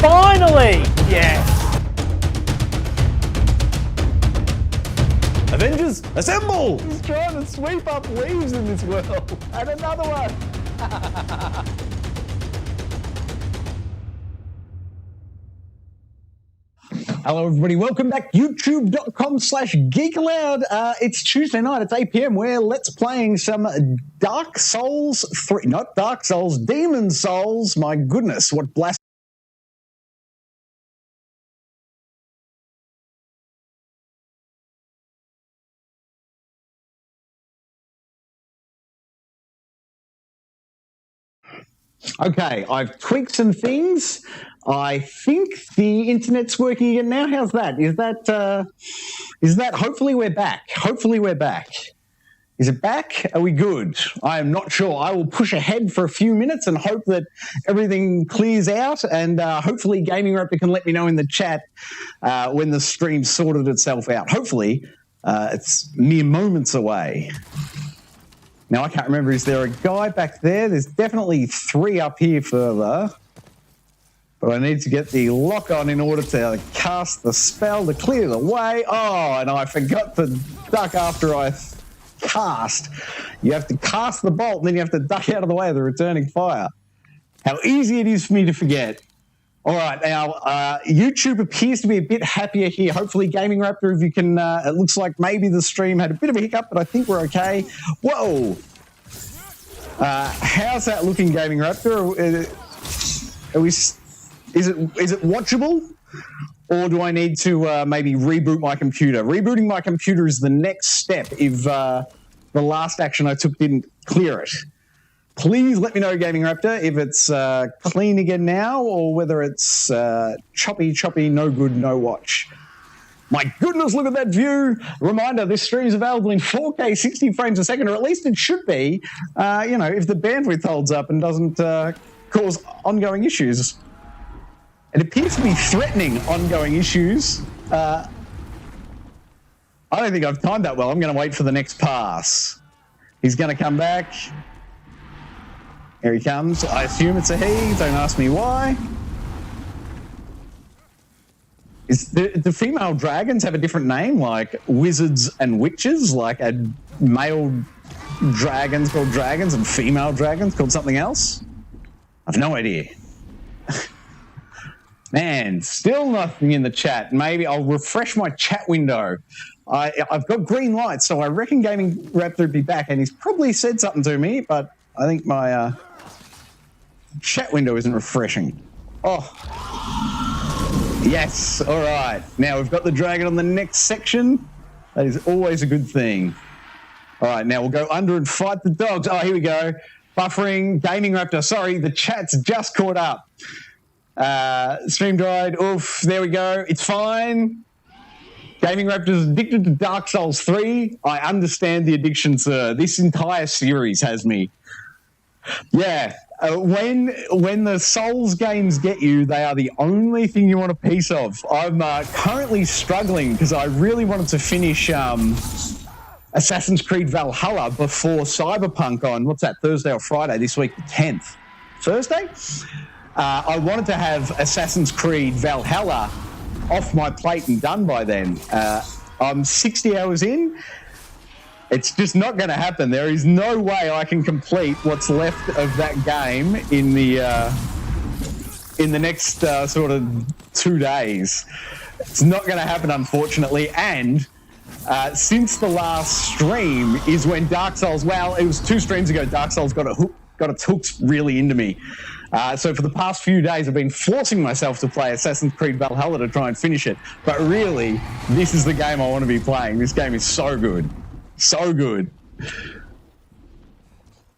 Finally! Yes! Avengers, assemble! He's trying to sweep up leaves in this world. And another one. Hello everybody, welcome back. YouTube.com/Geek Aloud. It's Tuesday night, it's 8 PM. We're let's playing some Dark Souls 3, not Dark Souls, Demon Souls. My goodness, what blasphemy. Okay, I've tweaked some things. I think the internet's working again now. How's that? Is that hopefully we're back? Hopefully we're back. Is it back? Are we good? I am not sure. I will push ahead for a few minutes and hope that everything clears out, and hopefully Gaming Raptor can let me know in the chat when the stream sorted itself out. Hopefully it's mere moments away. Now, I can't remember, is there a guy back there? There's definitely 3 up here further. But I need to get the lock on in order to cast the spell to clear the way. Oh, and I forgot to duck after I cast. You have to cast the bolt, and then you have to duck out of the way of the returning fire. How easy it is for me to forget. All right, now, YouTube appears to be a bit happier here. Hopefully, Gaming Raptor, if you can, it looks like maybe the stream had a bit of a hiccup, but I think we're okay. Whoa! How's that looking, Gaming Raptor? Is it watchable? Or do I need to maybe reboot my computer? Rebooting my computer is the next step if the last action I took didn't clear it. Please let me know, Gaming Raptor, if it's clean again now or whether it's choppy, no good, no watch. My goodness, look at that view. Reminder, this stream is available in 4K, 60 frames a second, or at least it should be, if the bandwidth holds up and doesn't cause ongoing issues. It appears to be threatening ongoing issues. I don't think I've timed that well. I'm going to wait for the next pass. He's going to come back. Here he comes. I assume it's a he. Don't ask me why. Do female dragons have a different name, like wizards and witches? Like a male dragons called dragons and female dragons called something else? I've no idea. Man, still nothing in the chat. Maybe I'll refresh my chat window. I've got green lights, so I reckon Gaming Raptor would be back, and he's probably said something to me, but I think my chat window isn't refreshing. Oh. Yes, all right. Now we've got the dragon on the next section. That is always a good thing. All right, now we'll go under and fight the dogs. Oh, here we go. Buffering, Gaming Raptor. Sorry, the chat's just caught up. Stream died. Oof, there we go. It's fine. Gaming Raptor's addicted to Dark Souls 3. I understand the addiction, sir. This entire series has me. Yeah. When the Souls games get you, they are the only thing you want a piece of. I'm currently struggling because I really wanted to finish Assassin's Creed Valhalla before Cyberpunk on, what's that, Thursday or Friday this week, the 10th. Thursday? I wanted to have Assassin's Creed Valhalla off my plate and done by then. I'm 60 hours in. It's just not going to happen. There is no way I can complete what's left of that game in the next sort of 2 days. It's not going to happen, unfortunately. And since the last stream is when Dark Souls, well, it was 2 streams ago, Dark Souls got its hooks really into me. So for the past few days, I've been forcing myself to play Assassin's Creed Valhalla to try and finish it. But really, this is the game I want to be playing. This game is so good. So good.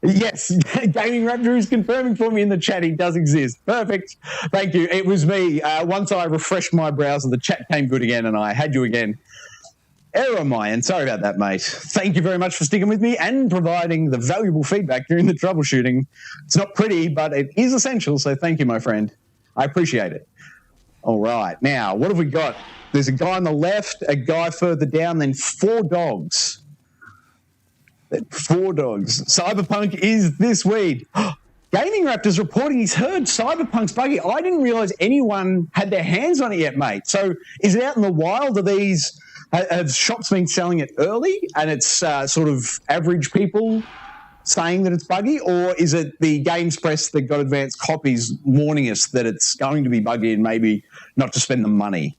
Yes, Gaming Raptor is confirming for me in the chat he does exist. Perfect. Thank you. It was me. Once I refreshed my browser, the chat came good again and I had you again. Error on my end. Sorry about that, mate. Thank you very much for sticking with me and providing the valuable feedback during the troubleshooting. It's not pretty, but it is essential, so thank you, my friend. I appreciate it. All right. Now, what have we got? There's a guy on the left, a guy further down, then 4 dogs. 4 dogs. Cyberpunk is this week. Gaming Raptor's reporting he's heard Cyberpunk's buggy. I didn't realise anyone had their hands on it yet, mate. So is it out in the wild? Have shops been selling it early and it's sort of average people saying that it's buggy? Or is it the games press that got advanced copies warning us that it's going to be buggy and maybe not to spend the money?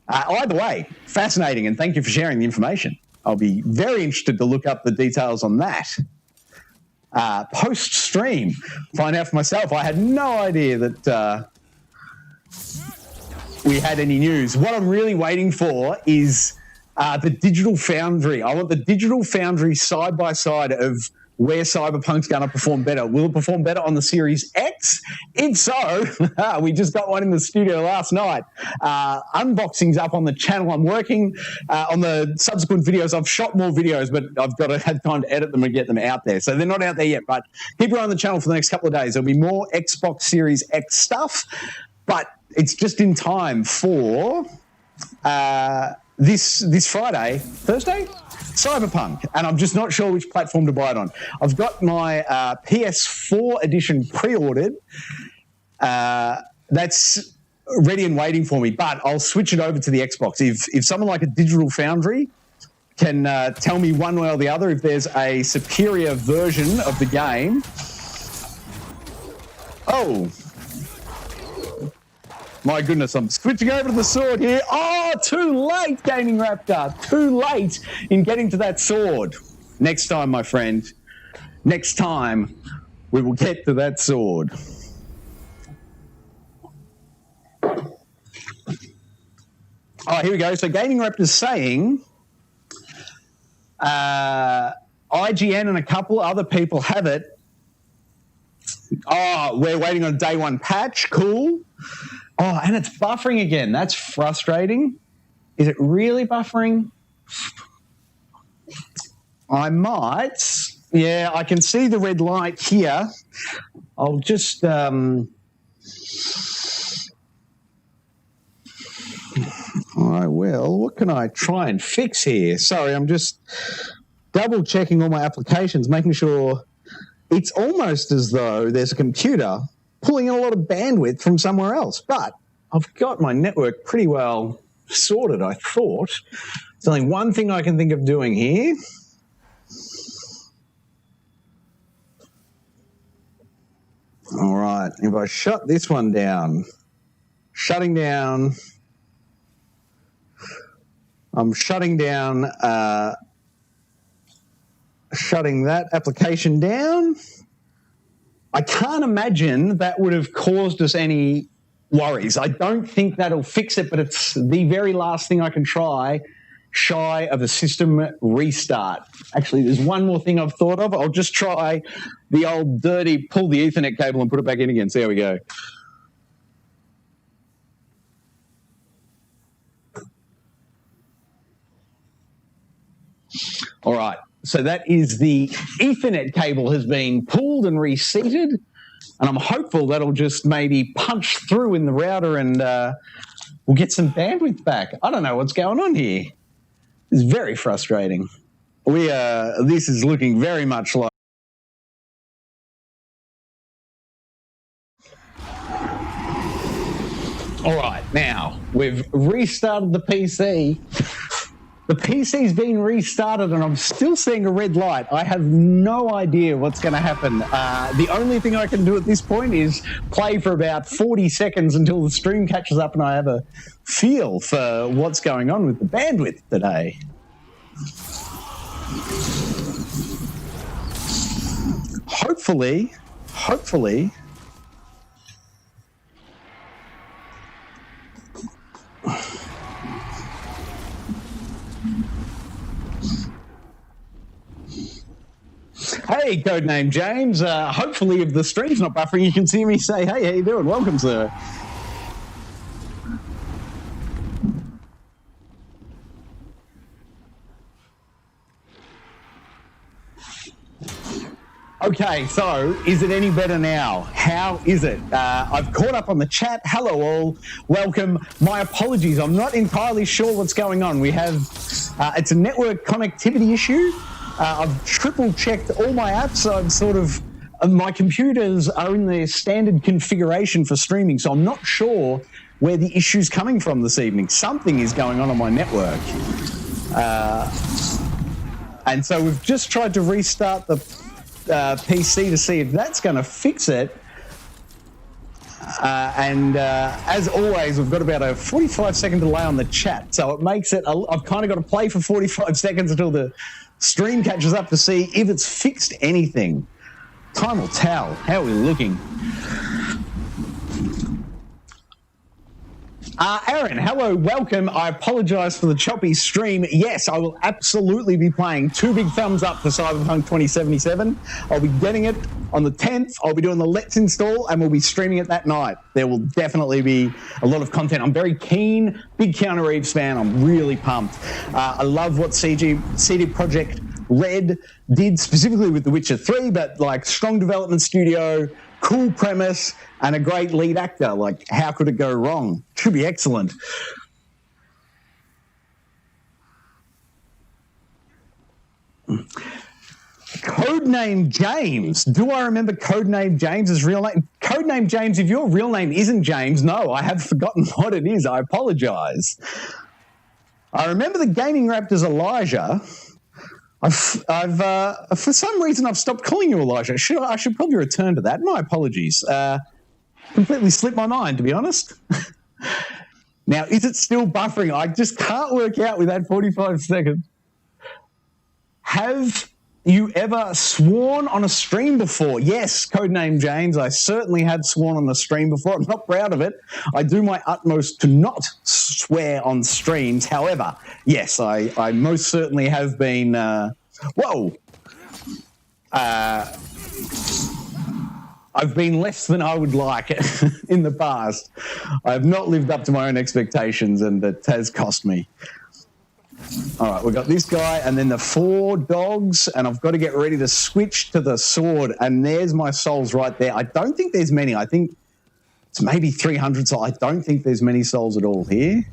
Either way, fascinating, and thank you for sharing the information. I'll be very interested to look up the details on that. Post-stream, find out for myself. I had no idea that we had any news. What I'm really waiting for is the Digital Foundry. I want the Digital Foundry side-by-side of where Cyberpunk's going to perform better. Will it perform better on the Series X? If so, we just got one in the studio last night. Unboxing's up on the channel. I'm working on the subsequent videos. I've shot more videos, but I've got to have time to edit them and get them out there. So they're not out there yet, but keep your eye on the channel for the next couple of days. There'll be more Xbox Series X stuff, but it's just in time for this Friday, Thursday? Cyberpunk, and I'm just not sure which platform to buy it on. I've got my PS4 edition pre-ordered. That's ready and waiting for me, but I'll switch it over to the Xbox. If someone like a Digital Foundry can tell me one way or the other if there's a superior version of the game. Oh, my goodness, I'm switching over to the sword here. Oh, too late, Gaming Raptor. Too late in getting to that sword. Next time, my friend. Next time, we will get to that sword. Oh, here we go. So Gaming Raptor's saying IGN and a couple other people have it. Oh, we're waiting on a day one patch. Cool. Oh, and it's buffering again. That's frustrating. Is it really buffering? I might. Yeah, I can see the red light here. I'll just... I will. What can I try and fix here? Sorry, I'm just double-checking all my applications, making sure it's almost as though there's a computer pulling in a lot of bandwidth from somewhere else. But I've got my network pretty well sorted, I thought. There's only one thing I can think of doing here. All right, if I shut this one down, shutting down, I'm shutting down, shutting that application down. I can't imagine that would have caused us any worries. I don't think that'll fix it, but it's the very last thing I can try shy of a system restart. Actually, there's one more thing I've thought of. I'll just try the old dirty pull the Ethernet cable and put it back in again. So there we go. All right. So that is the Ethernet cable has been pulled and reseated, and I'm hopeful that'll just maybe punch through in the router and we'll get some bandwidth back. I don't know what's going on here. It's very frustrating. This is looking very much like... All right, now we've restarted the PC. The PC's been restarted and I'm still seeing a red light. I have no idea what's going to happen. The only thing I can do at this point is play for about 40 seconds until the stream catches up and I have a feel for what's going on with the bandwidth today. Hopefully... Hey, codename James. Hopefully, if the stream's not buffering, you can see me say, hey, how you doing? Welcome, sir. Okay, so is it any better now? How is it? I've caught up on the chat. Hello, all. Welcome. My apologies. I'm not entirely sure what's going on. We have, it's a network connectivity issue. I've triple checked all my apps. I'm sort of my computers are in their standard configuration for streaming, so I'm not sure where the issue's coming from this evening. Something is going on my network. And so we've just tried to restart the PC to see if that's going to fix it. As always, we've got about a 45-second delay on the chat, so it makes it... I've kind of got to play for 45 seconds until the stream catches up to see if it's fixed anything. Time will tell. How are we looking? Aaron, hello, welcome. I apologise for the choppy stream. Yes, I will absolutely be playing. 2 big thumbs up for Cyberpunk 2077. I'll be getting it on the 10th. I'll be doing the Let's Install, and we'll be streaming it that night. There will definitely be a lot of content. I'm very keen. Big Keanu Reeves fan. I'm really pumped. I love what CD Projekt Red did, specifically with The Witcher 3, but like strong development studio, cool premise, and a great lead actor. Like, how could it go wrong? Should be excellent. Codename James. Do I remember Codename James's real name? Codename James, if your real name isn't James, no, I have forgotten what it is. I apologise. I remember the Gaming Raptor's Elijah. I've for some reason I've stopped calling you Elijah. I should probably return to that. My apologies. Completely slipped my mind, to be honest. Now, is it still buffering? I just can't work out with that 45 seconds. Have you ever sworn on a stream before? Yes, Codename James, I certainly have sworn on a stream before. I'm not proud of it. I do my utmost to not swear on streams. However, yes, I most certainly have been... I've been less than I would like in the past. I have not lived up to my own expectations, and it has cost me. All right, we've got this guy and then the 4 dogs, and I've got to get ready to switch to the sword, and there's my souls right there. I don't think there's many. I think it's maybe 300 souls. I don't think there's many souls at all here.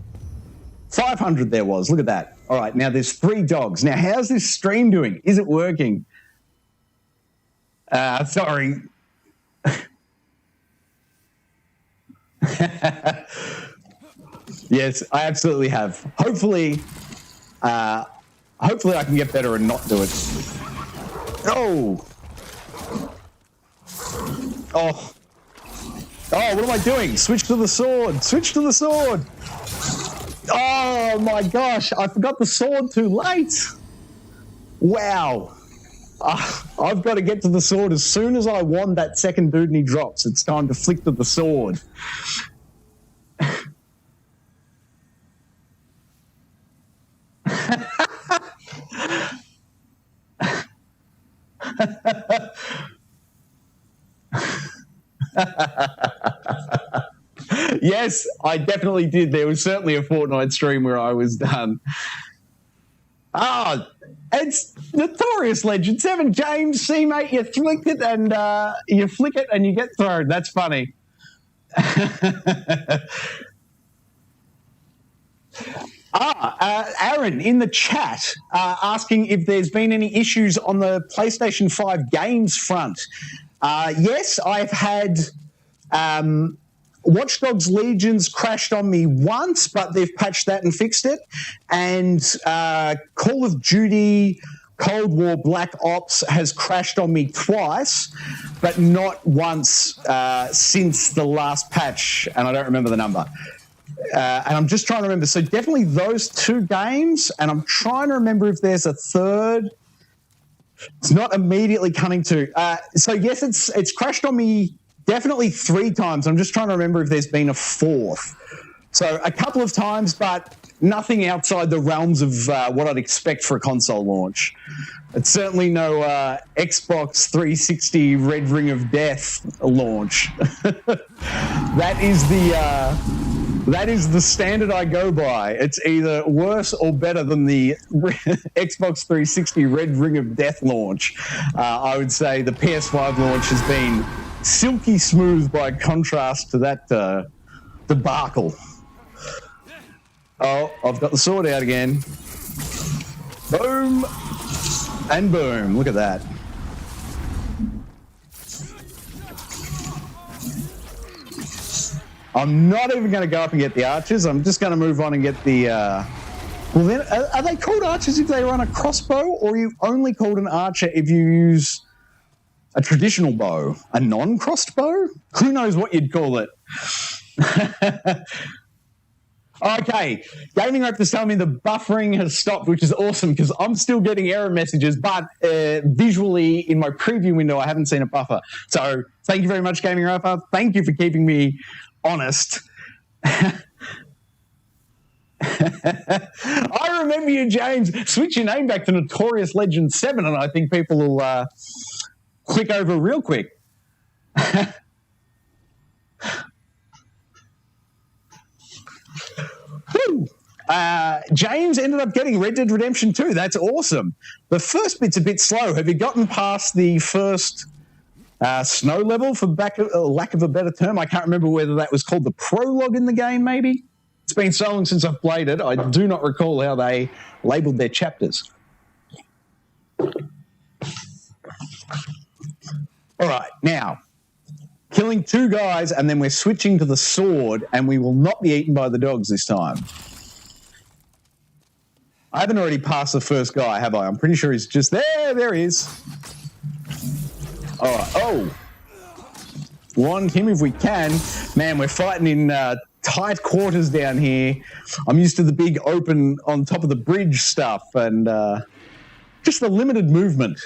500 there was. Look at that. All right, now there's 3 dogs. Now, how's this stream doing? Is it working? Sorry. Yes, I absolutely have. Hopefully I can get better and not do it. Oh, what am I doing? Switch to the sword. Switch to the sword. Oh, my gosh. I forgot the sword too late. Wow. I've got to get to the sword as soon as I wand that second dude and he drops. It's time to flick to the sword. Yes, I definitely did. There was certainly a Fortnite stream where I was done. It's Notorious Legend 7. James, see, mate, you flick it and you flick it and you get thrown. That's funny. Aaron in the chat asking if there's been any issues on the PlayStation 5 games front. Yes, I've had Watch Dogs Legions crashed on me once, but they've patched that and fixed it. And Call of Duty Cold War Black Ops has crashed on me twice, but not once since the last patch, and I don't remember the number. And I'm just trying to remember. So definitely those 2 games, and I'm trying to remember if there's a third. It's not immediately coming to. So yes, it's crashed on me definitely 3 times. I'm just trying to remember if there's been a 4th. So a couple of times, but nothing outside the realms of what I'd expect for a console launch. It's certainly no Xbox 360 Red Ring of Death launch. That is the standard I go by. It's either worse or better than the Xbox 360 Red Ring of Death launch. I would say the PS5 launch has been silky smooth by contrast to that debacle. Oh, I've got the sword out again. Boom and boom. Look at that. I'm not even going to go up and get the archers. I'm just going to move on and get the... Well, then, are they called archers if they run a crossbow, or are you only called an archer if you use a traditional bow? A non-crossed bow? Who knows what you'd call it? Okay, Gaming Raptor's telling me the buffering has stopped, which is awesome because I'm still getting error messages, but visually in my preview window, I haven't seen a buffer. So thank you very much, Gaming Raptor. Thank you for keeping me honest. I remember you, James. Switch your name back to Notorious Legend 7, and I think people will click over real quick. James ended up getting Red Dead Redemption 2. That's awesome. The first bit's a bit slow. Have you gotten past the first snow level, for lack of a better term? I can't remember whether that was called the prologue in the game, maybe. It's been so long since I've played it, I do not recall how they labelled their chapters. All right, now, killing 2 guys, and then we're switching to the sword, and we will not be eaten by the dogs this time. I haven't already passed the first guy, have I? I'm pretty sure he's just there. There he is. All right. Oh. Wand him if we can. Man, we're fighting in tight quarters down here. I'm used to the big open on top of the bridge stuff and just the limited movement.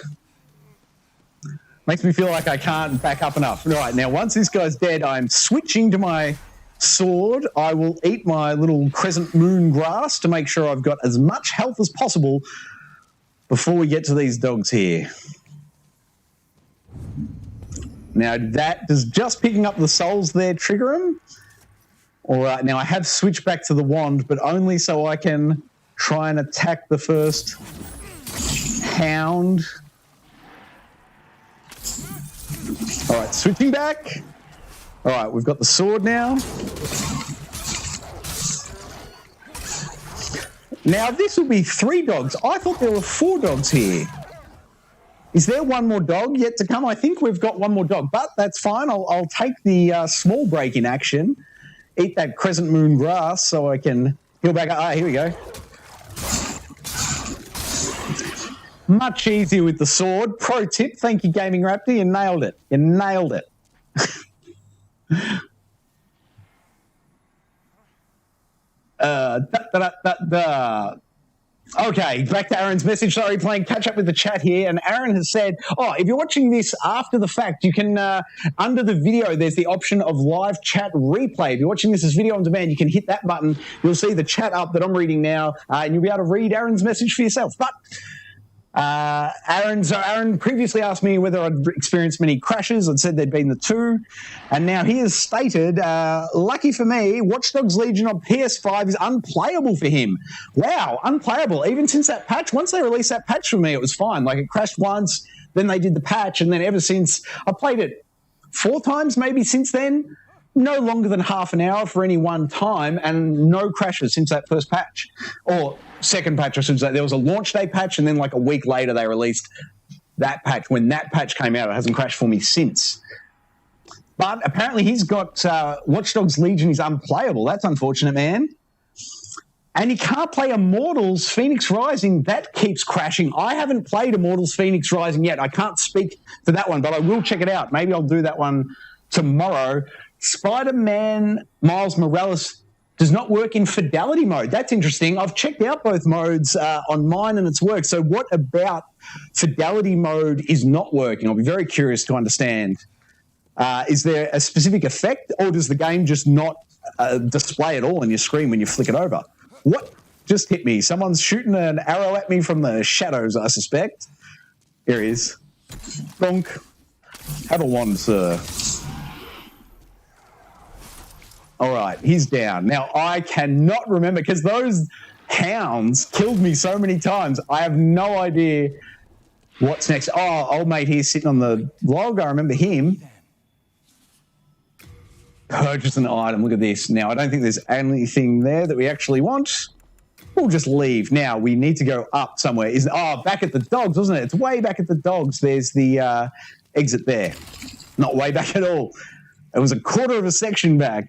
Makes me feel like I can't back up enough. Right, now once this guy's dead, I'm switching to my sword. I will eat my little crescent moon grass to make sure I've got as much health as possible before we get to these dogs here. Now does just picking up the souls there trigger them? All right, now I have switched back to the wand, but only so I can try and attack the first hound. All right, switching back. All right, we've got the sword now. Now, this will be 3 dogs. I thought there were 4 dogs here. Is there one more dog yet to come? I think we've got one more dog, but that's fine. I'll take the small break in action, eat that crescent moon grass so I can heal back. Ah, here we go. Much easier with the sword. Pro tip, thank you, Gaming Raptor. You nailed it. You nailed it. Okay, back to Aaron's message. Sorry, playing catch up with the chat here. And Aaron has said, if you're watching this after the fact, you can, under the video, there's the option of live chat replay. If you're watching this as video on demand, you can hit that button. You'll see the chat up that I'm reading now, and you'll be able to read Aaron's message for yourself. But Aaron previously asked me whether I'd experienced many crashes. I'd said there'd been the 2. And now he has stated, lucky for me, Watch Dogs Legion on PS5 is unplayable for him. Wow, unplayable. Even since that patch, once they released that patch for me, it was fine. Like, it crashed once, then they did the patch, and then ever since, I played it 4 times maybe since then. No longer than half an hour for any one time, and no crashes since that first patch. Or second patch, I should say. There was a launch day patch, and then like a week later they released that patch. When that patch came out, it hasn't crashed for me since. But apparently he's got Watch Dogs Legion is unplayable. That's unfortunate, man. And you can't play Immortals Phoenix Rising. That keeps crashing. I haven't played Immortals Phoenix Rising yet. I can't speak to that one, but I will check it out. Maybe I'll do that one tomorrow. Spider-Man Miles Morales does not work in fidelity mode. That's interesting. I've checked out both modes on mine and it's worked. So what about fidelity mode is not working? I'll be very curious to understand. Is there a specific effect, or does the game just not display at all on your screen when you flick it over? What just hit me? Someone's shooting an arrow at me from the shadows, I suspect. Here he is. Bonk. Have a wand, sir. All right, he's down. Now, I cannot remember, because those hounds killed me so many times. I have no idea what's next. Oh, old mate here sitting on the log. I remember him. Purchase an item. Look at this. Now, I don't think there's anything there that we actually want. We'll just leave. Now, we need to go up somewhere. Back at the dogs, wasn't it? It's way back at the dogs. There's the exit there. Not way back at all. It was a quarter of a section back.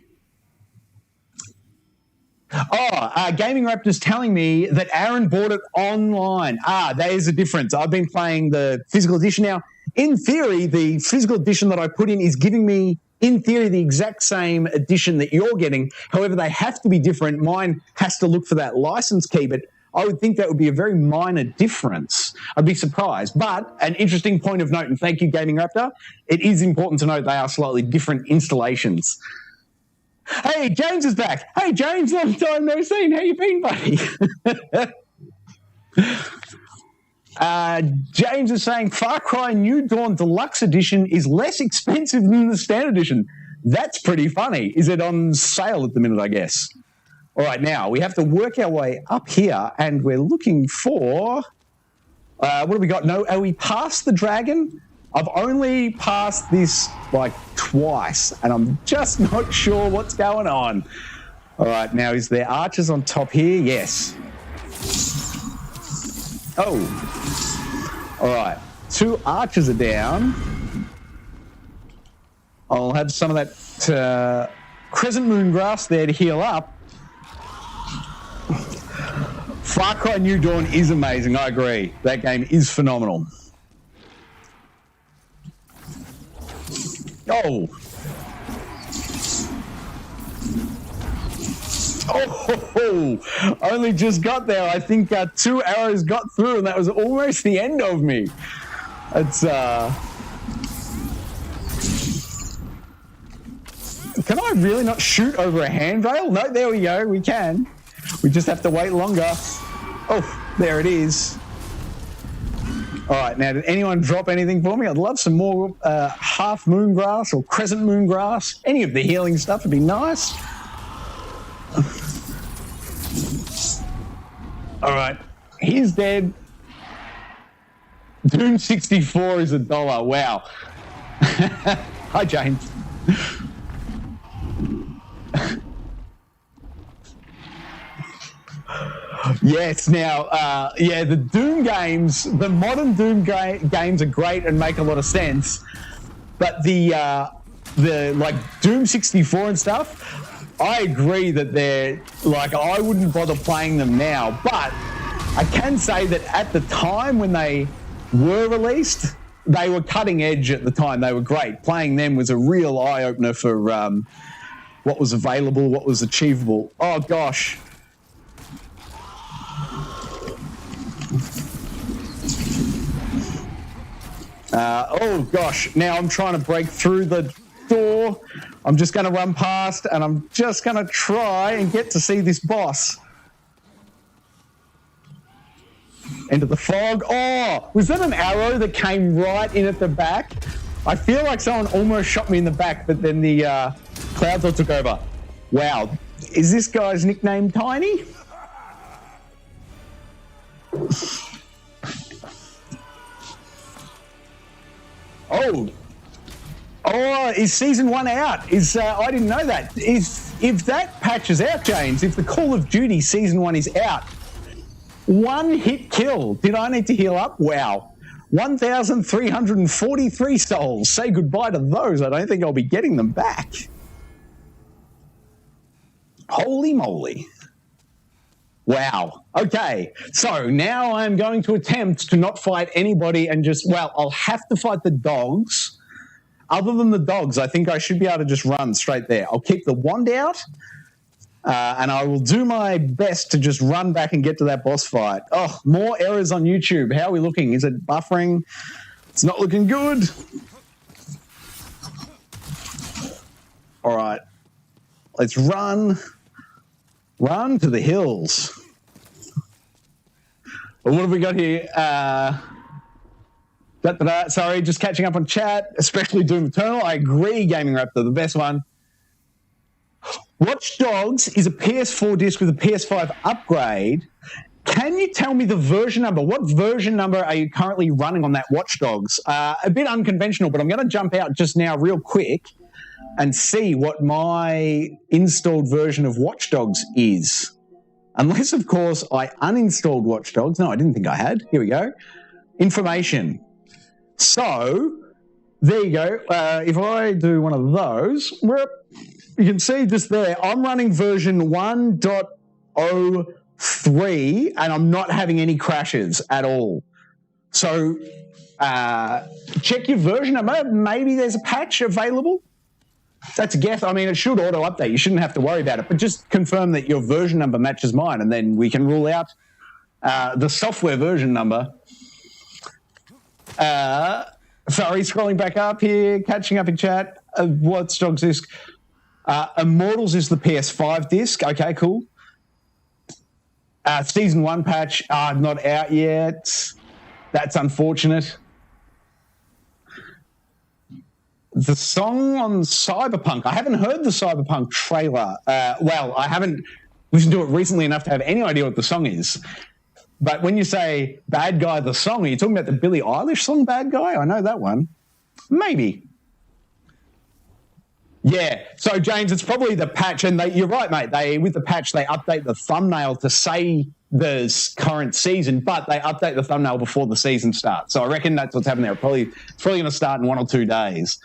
Gaming Raptor's telling me that Aaron bought it online. There's a difference. I've been playing the physical edition now. In theory, the physical edition that I put in is giving me, in theory, the exact same edition that you're getting. However, they have to be different. Mine has to look for that license key, but I would think that would be a very minor difference. I'd be surprised. But an interesting point of note, and thank you, Gaming Raptor, it is important to note they are slightly different installations. Hey, James is back. Hey, James, long time no seen. How you been, buddy? James is saying Far Cry New Dawn Deluxe Edition is less expensive than the Standard Edition. That's pretty funny. Is it on sale at the minute, I guess? All right, now we have to work our way up here, and we're looking for... what have we got? No, are we past the dragon? I've only passed this like twice, and I'm just not sure what's going on. All right, now is there archers on top here? Yes. Oh. All right, 2 archers are down. I'll have some of that crescent moon grass there to heal up. Far Cry New Dawn is amazing, I agree. That game is phenomenal. Oh. Oh, only just got there. I think 2 arrows got through, and that was almost the end of me. It's, Can I really not shoot over a handrail? No, there we go. We can. We just have to wait longer. Oh, there it is. All right, now, did anyone drop anything for me? I'd love some more half moon grass or crescent moon grass. Any of the healing stuff would be nice. All right, he's dead. Doom 64 is $1. Wow. Hi, James. Yes, now, the Doom games, the modern Doom games are great and make a lot of sense, but the like Doom 64 and stuff, I agree that they're, like, I wouldn't bother playing them now, but I can say that at the time when they were released, they were cutting edge at the time. They were great. Playing them was a real eye-opener for what was available, what was achievable. Oh, gosh. Oh, gosh. Now I'm trying to break through the door. I'm just going to run past, and I'm just going to try and get to see this boss. Into the fog. Oh, was that an arrow that came right in at the back? I feel like someone almost shot me in the back, but then the clouds all took over. Wow. Is this guy's nickname Tiny? Oh, is season 1 out? I didn't know that. If that patch is out, James, if the Call of Duty season 1 is out, 1 hit kill. Did I need to heal up? Wow. 1,343 souls. Say goodbye to those. I don't think I'll be getting them back. Holy moly. Wow. Okay. So now I'm going to attempt to not fight anybody and just, well, I'll have to fight the dogs. Other than the dogs, I think I should be able to just run straight there. I'll keep the wand out, and I will do my best to just run back and get to that boss fight. Oh, more errors on YouTube. How are we looking? Is it buffering? It's not looking good. All right. Let's run. Run to the hills. Well, what have we got here? Sorry, just catching up on chat, especially Doom Eternal. I agree, Gaming Raptor, the best one. Watch Dogs is a PS4 disc with a PS5 upgrade. Can you tell me the version number? What version number are you currently running on that Watch Dogs? A bit unconventional, but I'm going to jump out just now real quick and see what my installed version of Watch Dogs is. Unless, of course, I uninstalled Watch Dogs. No, I didn't think I had. Here we go. Information. So, there you go. If I do one of those, you can see just there, I'm running version 1. 0.03, and I'm not having any crashes at all. So check your version number. Maybe there's a patch available. That's a guess. I mean, it should auto-update. You shouldn't have to worry about it. But just confirm that your version number matches mine, and then we can rule out the software version number. Sorry, scrolling back up here, catching up in chat. Watch Dogs disc. Immortals is the PS5 disc. Okay, cool. Season 1 patch, not out yet. That's unfortunate. The song on Cyberpunk, I haven't heard the Cyberpunk trailer. Well, I haven't listened to it recently enough to have any idea what the song is. But when you say Bad Guy, the song, are you talking about the Billie Eilish song Bad Guy? I know that one. Maybe. Yeah. So, James, it's probably the patch. And you're right, mate. With the patch, they update the thumbnail to say the current season, but they update the thumbnail before the season starts. So I reckon that's what's happening there. It's probably going to start in 1 or 2 days.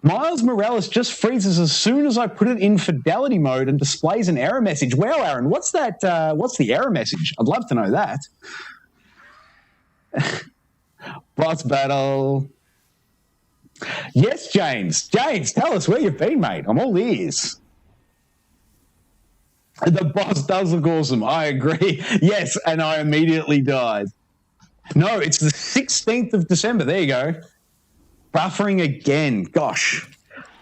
Miles Morales just freezes as soon as I put it in fidelity mode and displays an error message. Well, Aaron, what's that? What's the error message? I'd love to know that. Boss battle. Yes, James. James, tell us where you've been, mate. I'm all ears. The boss does look awesome. I agree. Yes, and I immediately died. No, it's the 16th of December. There you go. Buffering again. Gosh.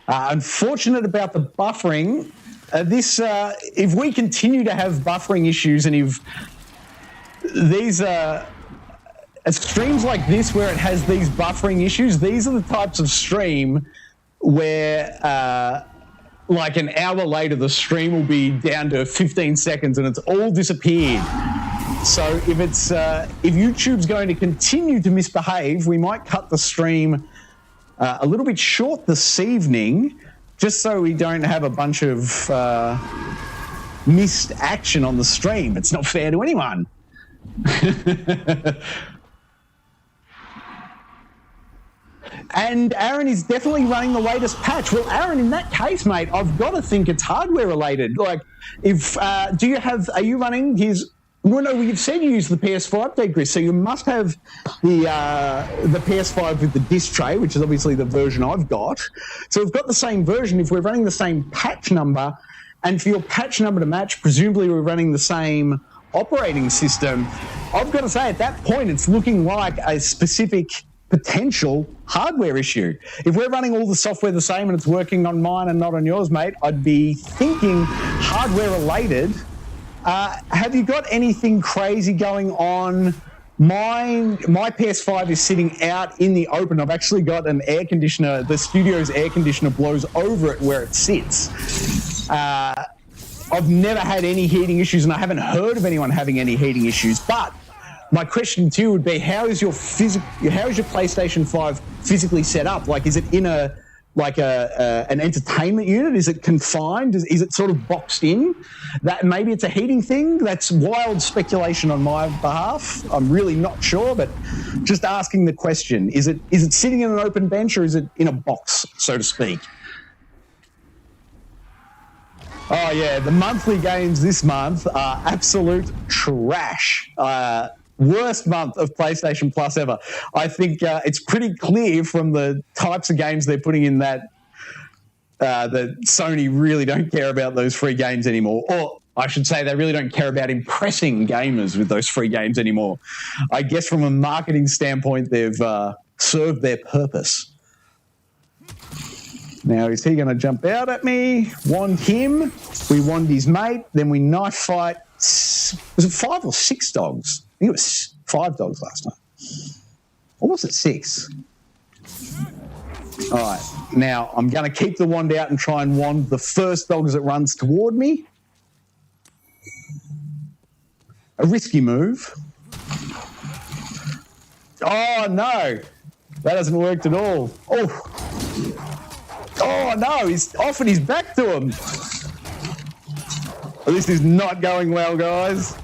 Unfortunate about the buffering. If we continue to have buffering issues, and if these streams like this where it has these buffering issues, these are the types of stream where like an hour later the stream will be down to 15 seconds and it's all disappeared. So if YouTube's going to continue to misbehave, we might cut the stream a little bit short this evening, just so we don't have a bunch of missed action on the stream. It's not fair to anyone. And Aaron is definitely running the latest patch. Well, Aaron, in that case, mate, I've got to think it's hardware related. Like, are you running his? Well, no, you've said you use the PS4 update, Chris, so you must have the PS5 with the disc tray, which is obviously the version I've got. So we've got the same version. If we're running the same patch number, and for your patch number to match, presumably we're running the same operating system, I've got to say at that point it's looking like a specific potential hardware issue. If we're running all the software the same and it's working on mine and not on yours, mate, I'd be thinking hardware related. Have you got anything crazy going on? My PS5 is sitting out in the open. I've actually got an air conditioner. The studio's air conditioner blows over it where it sits. I've never had any heating issues, and I haven't heard of anyone having any heating issues. But my question to you would be, how is your PlayStation 5 physically set up? Like, is it in an entertainment unit? Is it confined? Is it sort of boxed in? That maybe it's a heating thing? That's wild speculation on my behalf. I'm really not sure, but just asking the question. Is it sitting in an open bench, or is it in a box, so to speak? Oh, yeah, the monthly games this month are absolute trash. Worst month of PlayStation Plus ever. I think it's pretty clear from the types of games they're putting in that Sony really don't care about those free games anymore. Or I should say they really don't care about impressing gamers with those free games anymore. I guess from a marketing standpoint, they've served their purpose. Now, is he going to jump out at me? Wand him. We wand his mate. Then we knife fight. Was it 5 or 6 dogs? I think it was 5 dogs last time. Or was it 6? All right. Now, I'm going to keep the wand out and try and wand the first dog as it runs toward me. A risky move. Oh, no. That hasn't worked at all. Oh, no. He's off and he's back to him. This is not going well, guys.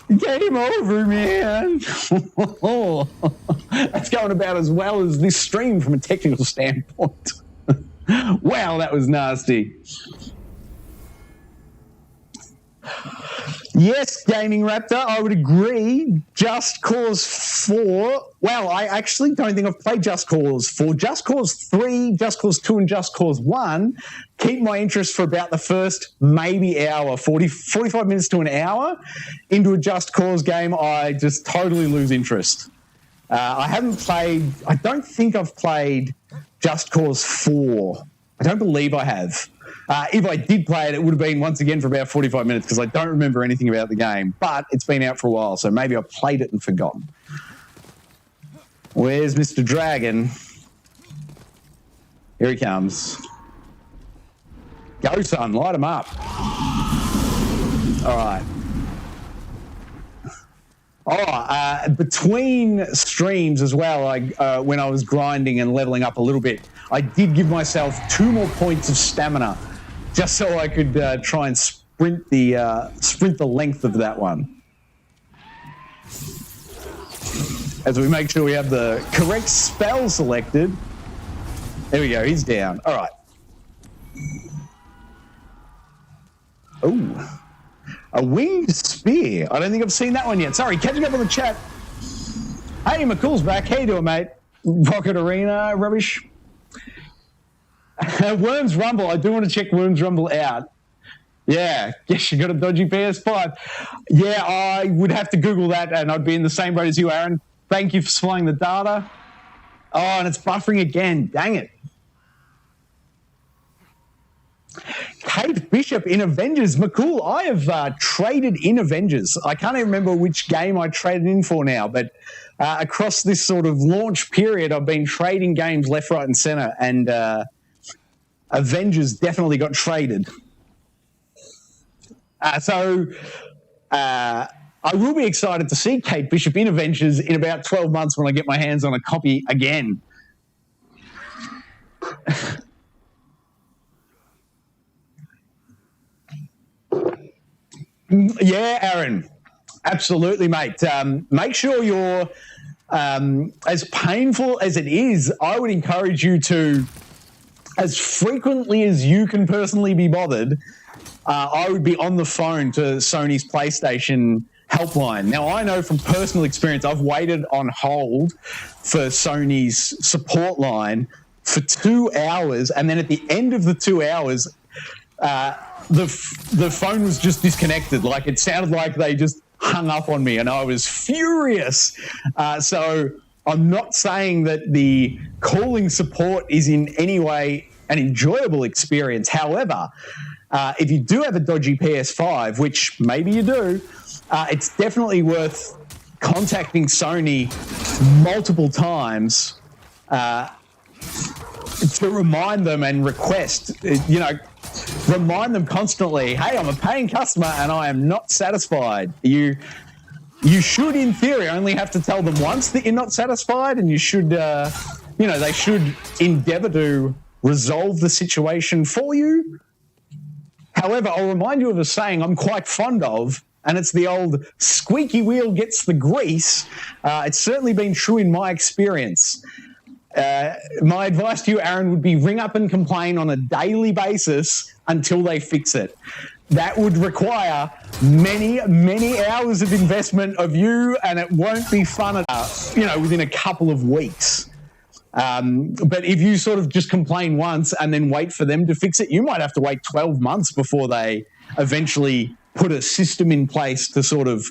Game over, man. That's going about as well as this stream from a technical standpoint. Wow, that was nasty. Yes, Gaming Raptor, I would agree. Just Cause 4. Well, I actually don't think I've played Just Cause 4. Just Cause 3, Just Cause 2, and Just Cause 1 keep my interest for about the first maybe hour, 45 minutes to an hour. Into a Just Cause game, I just totally lose interest. I don't think I've played Just Cause 4. I don't believe I have. If I did play it, it would have been once again for about 45 minutes because I don't remember anything about the game. But it's been out for a while, so maybe I played it and forgotten. Where's Mr. Dragon? Here he comes. Go, son, light him up. All right. Between streams as well, when I was grinding and leveling up a little bit, I did give myself 2 more points of stamina just so I could try and sprint the length of that one. As we make sure we have the correct spell selected. There we go, he's down. All right. Oh. A winged spear. I don't think I've seen that one yet. Sorry, catching up on the chat. Hey, McCool's back. How you doing, mate? Rocket Arena, rubbish. Worms Rumble. I do want to check Worms Rumble out. Yeah. Yes, you got a dodgy PS5. Yeah, I would have to Google that, and I'd be in the same boat as you, Aaron. Thank you for supplying the data. Oh, and it's buffering again. Dang it. Kate Bishop in Avengers. McCool, I have traded in Avengers. I can't even remember which game I traded in for now, but across this sort of launch period, I've been trading games left, right, and centre, and Avengers definitely got traded. So I will be excited to see Kate Bishop in Avengers in about 12 months when I get my hands on a copy again. Yeah, Aaron, absolutely, mate. Make sure you're, as painful as it is, I would encourage you to, as frequently as you can personally be bothered, I would be on the phone to Sony's PlayStation helpline. Now, I know from personal experience, I've waited on hold for Sony's support line for 2 hours, and then at the end of the 2 hours, the phone was just disconnected. Like, it sounded like they just hung up on me, and I was furious. So I'm not saying that the calling support is in any way an enjoyable experience. However, if you do have a dodgy PS5, which maybe you do, it's definitely worth contacting Sony multiple times to remind them and request, remind them constantly, hey, I'm a paying customer and I am not satisfied. You should, in theory, only have to tell them once that you're not satisfied, and you should, they should endeavour to resolve the situation for you. However, I'll remind you of a saying I'm quite fond of, and it's the old squeaky wheel gets the grease. It's certainly been true in my experience. My advice to you, Aaron, would be ring up and complain on a daily basis until they fix it. That would require many, many hours of investment of you, and it won't be fun, within a couple of weeks. But if you sort of just complain once and then wait for them to fix it, you might have to wait 12 months before they eventually put a system in place to sort of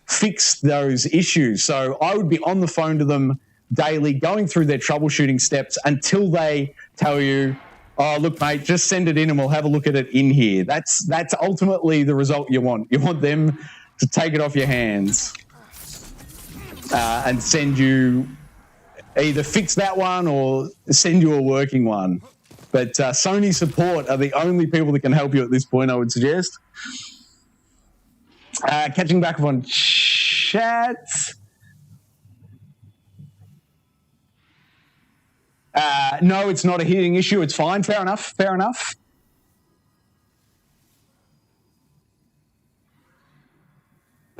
fix those issues. So I would be on the phone to them daily, going through their troubleshooting steps until they tell you, oh, look, mate, just send it in and we'll have a look at it in here. That's ultimately the result you want. You want them to take it off your hands and send you, either fix that one or send you a working one. But Sony support are the only people that can help you at this point, I would suggest. Catching back up on chat. No, it's not a heating issue. It's fine. Fair enough. Fair enough.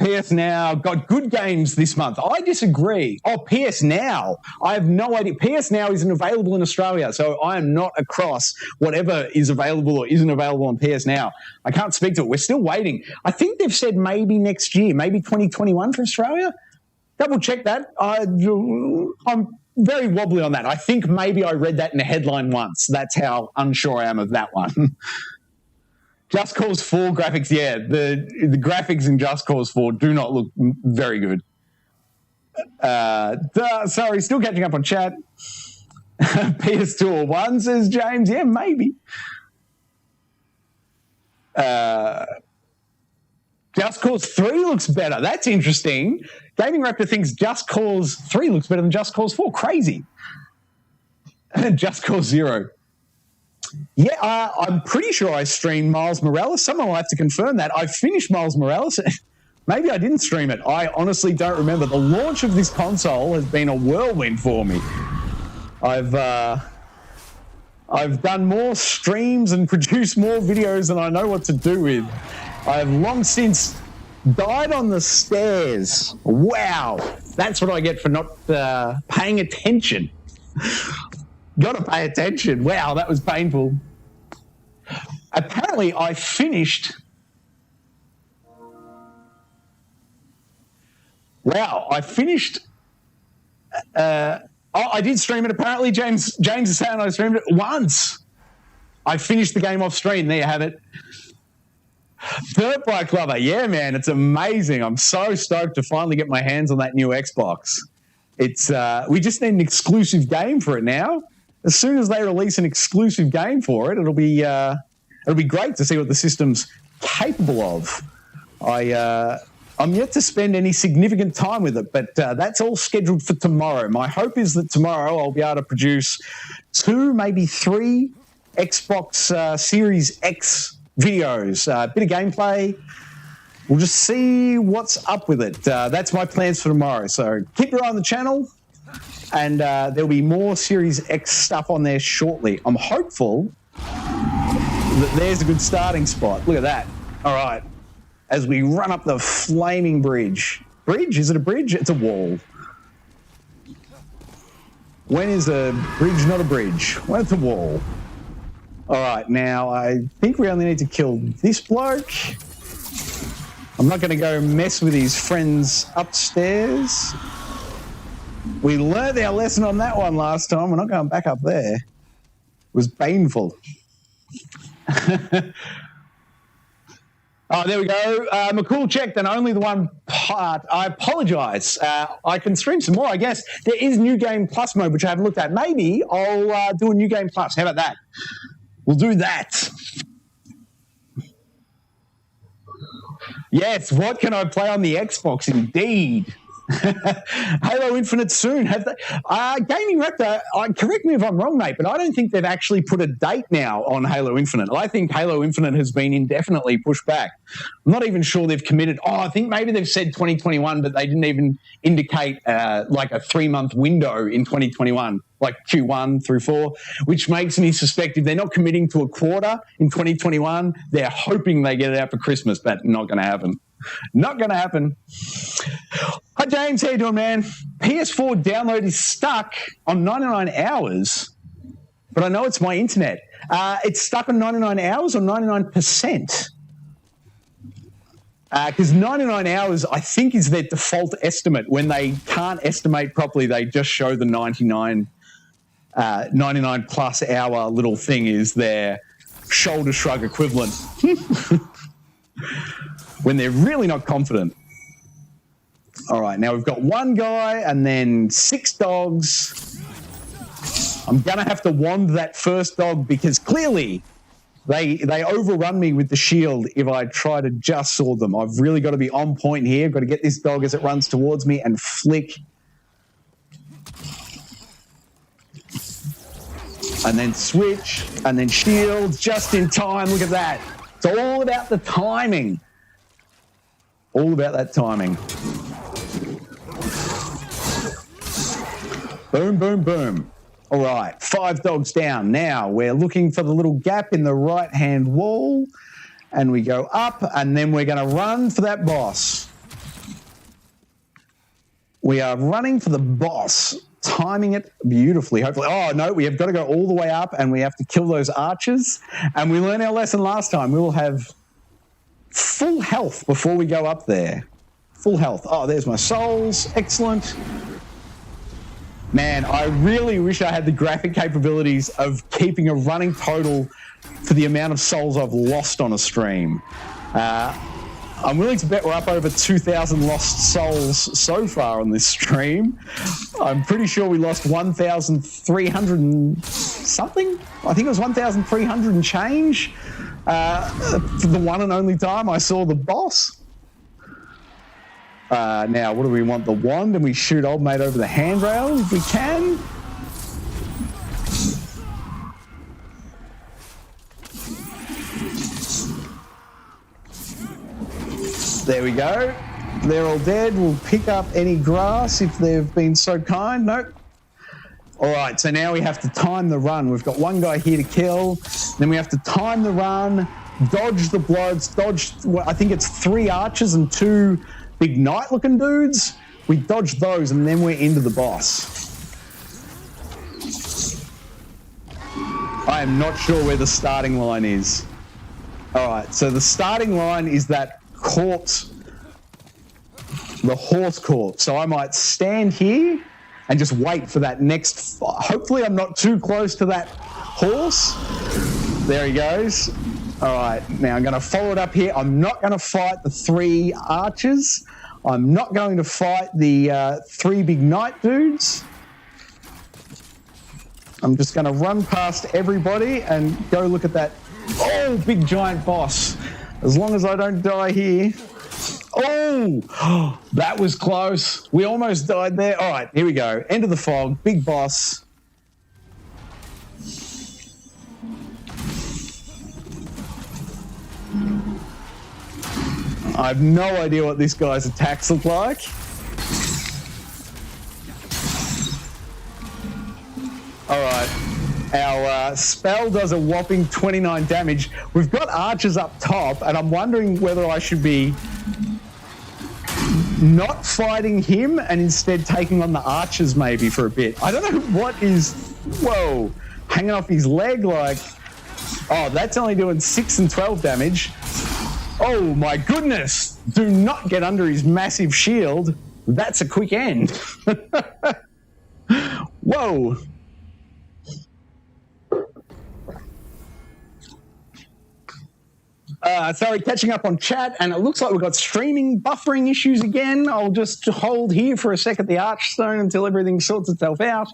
PS Now got good games this month. I disagree. Oh, PS Now. I have no idea. PS Now isn't available in Australia, so I am not across whatever is available or isn't available on PS Now. I can't speak to it. We're still waiting. I think they've said maybe next year, maybe 2021 for Australia. Double check that. I'm very wobbly on that. I think maybe I read that in a headline once. That's how unsure I am of that one. Just Cause 4 graphics, yeah. The graphics in Just Cause 4 do not look very good. Sorry, still catching up on chat. PS2 or 1, says James. Yeah, maybe. Just Cause 3 looks better. That's interesting. Gaming Raptor thinks Just Cause 3 looks better than Just Cause 4. Crazy. Just Cause 0. Yeah, I'm pretty sure I streamed Miles Morales. Someone will have to confirm that. I finished Miles Morales. Maybe I didn't stream it. I honestly don't remember. The launch of this console has been a whirlwind for me. I've done more streams and produced more videos than I know what to do with. I've long since died on the stairs. Wow. That's what I get for not paying attention. Got to pay attention. Wow, that was painful. Apparently, I finished... Wow, I finished... I did stream it. Apparently, James is saying I streamed it once. I finished the game off stream. There you have it. Dirt Bike Lover. Yeah, man, it's amazing. I'm so stoked to finally get my hands on that new Xbox. It's we just need an exclusive game for it now. As soon as they release an exclusive game for it, it'll be great to see what the system's capable of. I'm yet to spend any significant time with it, but that's all scheduled for tomorrow. My hope is that tomorrow I'll be able to produce 2, maybe 3 Xbox Series X videos, a bit of gameplay. We'll just see what's up with it. That's my plans for tomorrow. So keep your eye on the channel, and there'll be more Series X stuff on there shortly. I'm hopeful that there's a good starting spot. Look at that. All right. As we run up the flaming bridge. Bridge? Is it a bridge? It's a wall. When is a bridge not a bridge? When it's a wall. All right, now I think we only need to kill this bloke. I'm not going to go mess with his friends upstairs. We learned our lesson on that one last time. We're not going back up there. It was painful. Oh, there we go. McCool checked, and only the one part. I apologise. I can stream some more, I guess. There is New Game Plus mode, which I haven't looked at. Maybe I'll do a New Game Plus. How about that? We'll do that. Yes, what can I play on the Xbox? Indeed. Halo Infinite soon. Have they? Gaming Raptor, correct me if I'm wrong, mate, but I don't think they've actually put a date now on Halo Infinite. I think Halo Infinite has been indefinitely pushed back. I'm not even sure they've committed. I think maybe they've said 2021, but they didn't even indicate like a 3-month window in 2021, like Q1 through 4, which makes me suspect if they're not committing to a quarter in 2021, they're hoping they get it out for Christmas, but not going to happen. Not going to happen. Hi, James. How you doing, man? PS4 download is stuck on 99 hours, but I know it's my internet. It's stuck on 99 hours or 99%? Because 99 hours, I think, is their default estimate. When they can't estimate properly, they just show the 99 plus hour little thing is their shoulder shrug equivalent. When they're really not confident. All right, now we've got 1 guy and then 6 dogs. I'm going to have to wand that first dog because clearly they overrun me with the shield if I try to just sword them. I've really got to be on point here. I've got to get this dog as it runs towards me and flick. And then switch and then shield just in time. Look at that. It's all about the timing. All about that timing. Boom, boom, boom. All right, 5 dogs down. Now we're looking for the little gap in the right-hand wall, and we go up, and then we're going to run for that boss. We are running for the boss, timing it beautifully, hopefully. Oh, no, we have got to go all the way up and we have to kill those archers. And we learned our lesson last time. We will have full health before we go up there. Full health. Oh, there's my souls. Excellent. Man, I really wish I had the graphic capabilities of keeping a running total for the amount of souls I've lost on a stream. I'm willing to bet we're up over 2,000 lost souls so far on this stream. I'm pretty sure we lost 1,300 and something. I think it was 1,300 and change for the one and only time I saw the boss. Now, what do we want? The wand, and we shoot old mate over the handrail if we can. There we go. They're all dead. We'll pick up any grass if they've been so kind. Nope. All right, so now we have to time the run. We've got one guy here to kill. Then we have to time the run, dodge the bloods, dodge, well, I think it's 3 archers and 2 big knight-looking dudes. We dodge those, and then we're into the boss. I am not sure where the starting line is. All right, so the starting line is that corpse, the horse corpse. So I might stand here and just wait for that next. Hopefully, I'm not too close to that horse. There he goes. All right, now I'm going to follow it up here. I'm not going to fight the 3 archers. I'm not going to fight the 3 big knight dudes. I'm just going to run past everybody and go look at that big giant boss. As long as I don't die here. Oh, that was close. We almost died there. All right, here we go. End of the fog, big boss. I have no idea what this guy's attacks look like. All right. Our spell does a whopping 29 damage. We've got archers up top, and I'm wondering whether I should be not fighting him and instead taking on the archers maybe for a bit. I don't know what is... Whoa. Hanging off his leg like... Oh, that's only doing 6 and 12 damage. Oh, my goodness. Do not get under his massive shield. That's a quick end. Whoa. Sorry, catching up on chat, and it looks like we've got streaming buffering issues again. I'll just hold here for a sec at the Archstone until everything sorts itself out.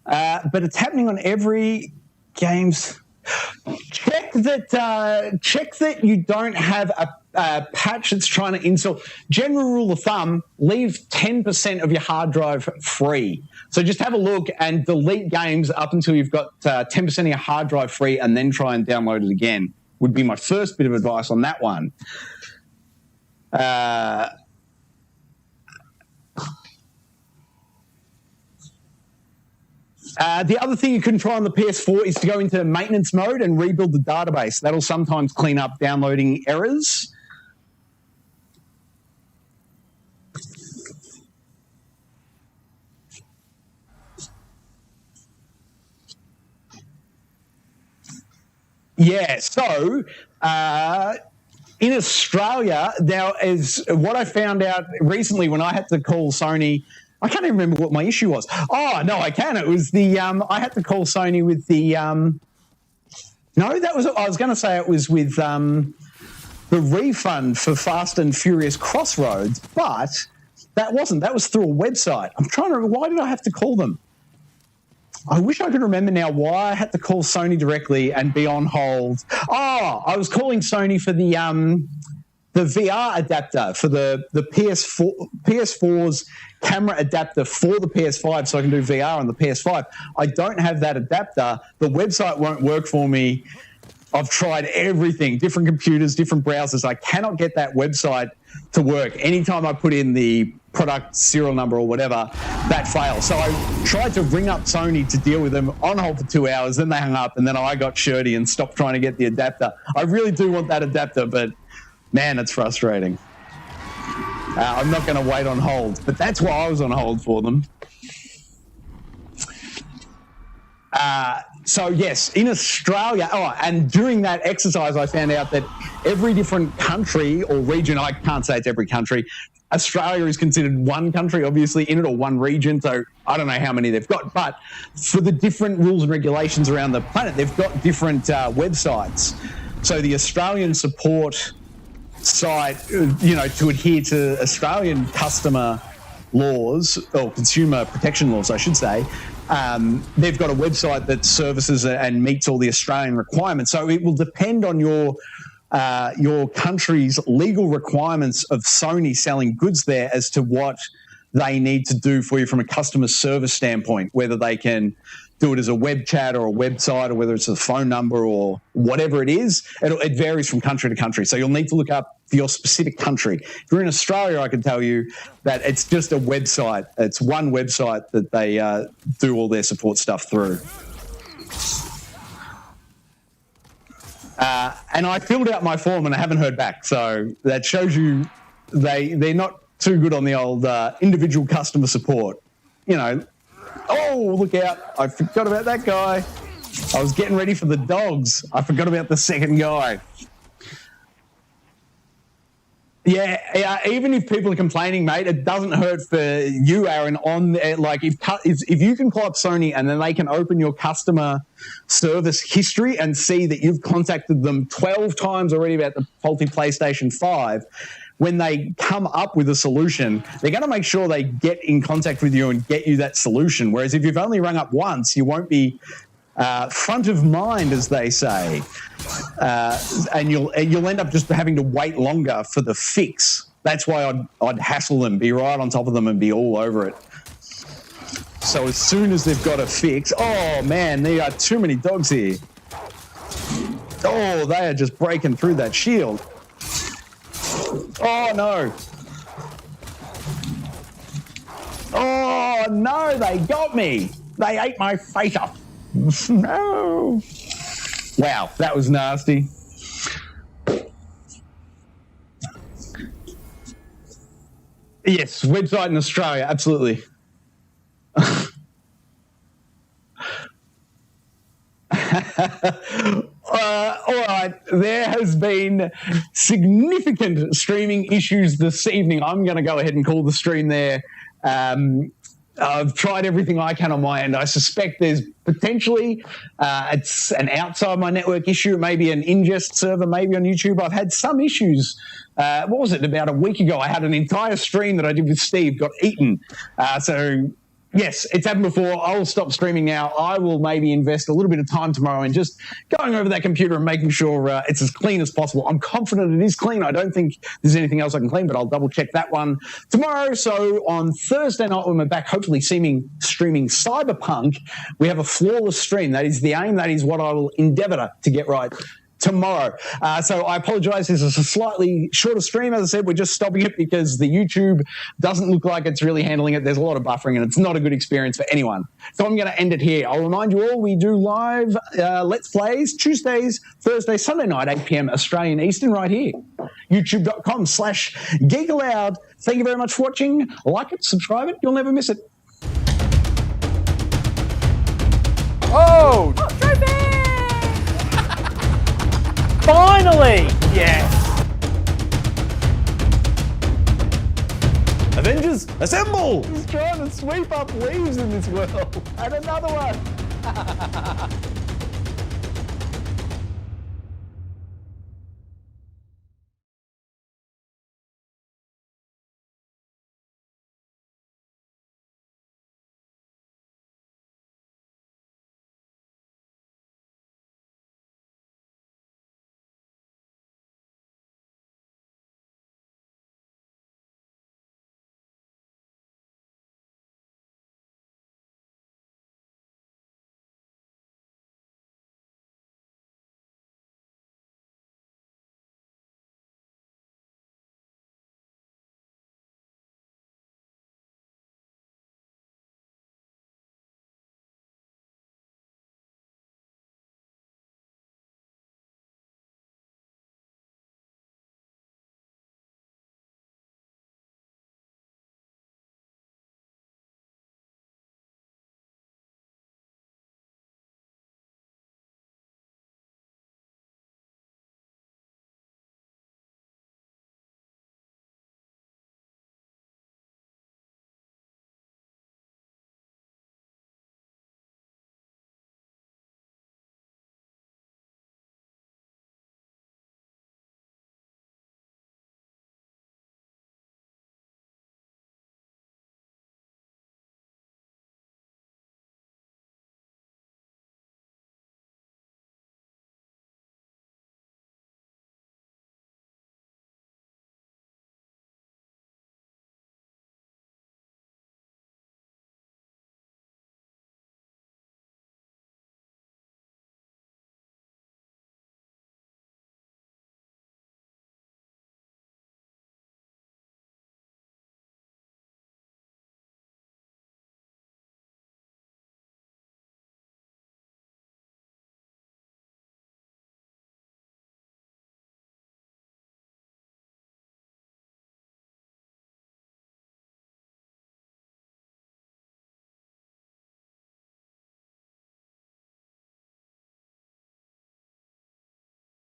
But it's happening on every game's... Check that you don't have a patch that's trying to install. General rule of thumb, leave 10% of your hard drive free. So just have a look and delete games up until you've got 10% of your hard drive free, and then try and download it again, would be my first bit of advice on that one. The other thing you can try on the PS4 is to go into maintenance mode and rebuild the database. That'll sometimes clean up downloading errors. Yeah, so in Australia, there is what I found out recently when I had to call Sony. I can't even remember what my issue was. Oh, no, I can. It was the, I had to call Sony with the, no, that was, I was going to say it was with the refund for Fast and Furious Crossroads, but that wasn't. That was through a website. I'm trying to remember, why did I have to call them? I wish I could remember now why I had to call Sony directly and be on hold. Oh, I was calling Sony for the VR adapter for the PS4's camera adapter for the PS5, so I can do VR on the PS5. I don't have that adapter. The website won't work for me. I've tried everything, different computers, different browsers. I cannot get that website to work. Anytime I put in the product serial number or whatever, that fails. So I tried to ring up Sony to deal with them, on hold for 2 hours, then they hung up, and then I got shirty and stopped trying to get the adapter. I really do want that adapter, but man, it's frustrating. I'm not going to wait on hold, but that's why I was on hold for them. So yes, in Australia, and during that exercise, I found out that every different country or region, I can't say it's every country, Australia is considered one country, obviously, in it, or one region, so I don't know how many they've got, but for the different rules and regulations around the planet, they've got different websites. So the Australian support site, to adhere to Australian customer laws, or consumer protection laws, I should say, they've got a website that services and meets all the Australian requirements. So it will depend on your country's legal requirements of Sony selling goods there as to what they need to do for you from a customer service standpoint, whether they can do it as a web chat or a website, or whether it's a phone number or whatever it is. It varies from country to country. So you'll need to look up for your specific country. If you're in Australia, I can tell you that it's just a website. It's one website that they do all their support stuff through. And I filled out my form and I haven't heard back. So that shows you they're not too good on the old individual customer support. Oh, look out. I forgot about that guy. I was getting ready for the dogs. I forgot about the second guy. Yeah, even if people are complaining, mate, it doesn't hurt for you, Aaron, if you can call up Sony and then they can open your customer service history and see that you've contacted them 12 times already about the faulty PlayStation 5, when they come up with a solution, they're going to make sure they get in contact with you and get you that solution. Whereas if you've only rung up once, you won't be front of mind, as they say, and you'll end up just having to wait longer for the fix. That's why I'd hassle them, be right on top of them, and be all over it. So as soon as they've got a fix, oh man, there are too many dogs here. Oh, they are just breaking through that shield. Oh no. Oh no, they got me. They ate my face off. No. Wow, that was nasty. Yes, website in Australia, absolutely. All right, there has been significant streaming issues this evening. I'm going to go ahead and call the stream there. I've tried everything I can on my end. I suspect there's potentially it's an outside my network issue, maybe an ingest server, maybe on YouTube. I've had some issues. What was it? About a week ago, I had an entire stream that I did with Steve got eaten. So yes, it's happened before. I'll stop streaming now. I will maybe invest a little bit of time tomorrow in just going over that computer and making sure it's as clean as possible. I'm confident it is clean. I don't think there's anything else I can clean, but I'll double check that one tomorrow. So on Thursday night, when we're back, hopefully streaming Cyberpunk, we have a flawless stream. That is the aim. That is what I will endeavour to get right tomorrow. So I apologize. This is a slightly shorter stream. As I said, we're just stopping it because the YouTube doesn't look like it's really handling it. There's a lot of buffering and it's not a good experience for anyone. So I'm going to end it here. I'll remind you all, we do live Let's Plays Tuesdays, Thursdays, Sunday night, 8 p.m. Australian Eastern right here. YouTube.com/Geek Aloud. Thank you very much for watching. Like it, subscribe it. You'll never miss it. Oh! Trophy! Finally! Yes! Avengers, assemble! He's trying to sweep up leaves in this world. And another one.